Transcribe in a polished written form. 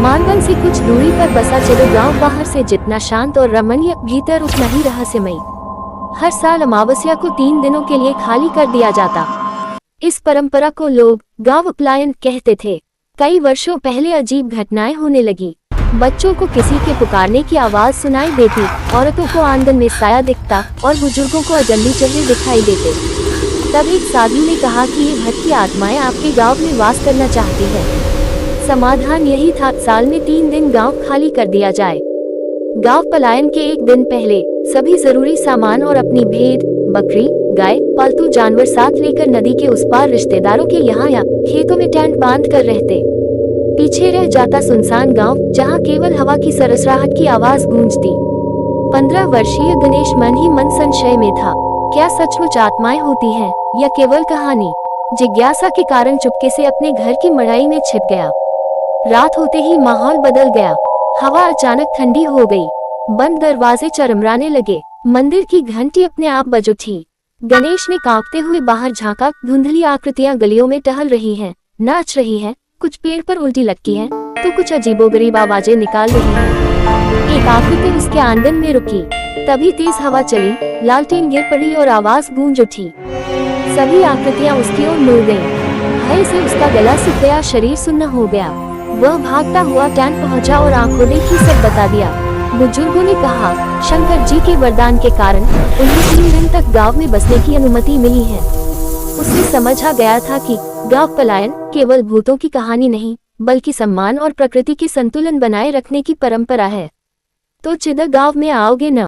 मानगंज से कुछ दूरी पर बसा चिदो गांव बाहर से जितना शांत और रमणीय, भीतर उतना ही रहस्यमयी। हर साल अमावस्या को 3 दिनों के लिए खाली कर दिया जाता। इस परंपरा को लोग गांव उपलायन कहते थे। कई वर्षों पहले अजीब घटनाएं होने लगी। बच्चों को किसी के पुकारने की आवाज सुनाई देती, औरतों को आंगन में साया दिखता और बुजुर्गों को अजनबी चेहरे दिखाई देते। तब एक साधु ने कहा कि ये भटकी आत्माएं आपके गांव में वास करना चाहती है। समाधान यही था, साल में 3 दिन गांव खाली कर दिया जाए। गांव पलायन के एक दिन पहले सभी जरूरी सामान और अपनी भेड़, बकरी, गाय, पालतू जानवर साथ लेकर नदी के उस पार रिश्तेदारों के यहाँ या खेतों में टेंट बांध कर रहते। पीछे रह जाता सुनसान गांव, जहां केवल हवा की सरसराहट की आवाज गूंजती। 15 वर्षीय गणेश मन ही मन संशय में था। क्या सचमुच आत्माएं होती हैं या केवल कहानी? जिज्ञासा के कारण चुपके से अपने घर की मड़ाई में छिप गया। रात होते ही माहौल बदल गया। हवा अचानक ठंडी हो गई। बंद दरवाजे चरमराने लगे। मंदिर की घंटी अपने आप बज उठी। गणेश ने कांपते हुए बाहर झांका। धुंधली आकृतियां गलियों में टहल रही हैं, नाच रही हैं, कुछ पेड़ पर उल्टी लटकी हैं, तो कुछ अजीबोगरीब आवाजें निकाल रही हैं। एक आकृति उसके आंगन में रुकी। तभी तेज हवा चली, लालटेन गिर पड़ी और आवाज गूंज उठी। सभी आकृतियां उसकी ओर मुड़ गईं। भय से उसका गला सूख गया, शरीर सुन्न हो गया। वह भागता हुआ टेंट पहुंचा और आंखों देखी सब बता दिया। बुजुर्गों ने कहा, शंकर जी के वरदान के कारण उन्हें 3 दिन तक गांव में बसने की अनुमति मिली है। उसे समझ आ गया था कि गांव पलायन केवल भूतों की कहानी नहीं, बल्कि सम्मान और प्रकृति के संतुलन बनाए रखने की परंपरा है। तो चिदो गांव में आओगे न?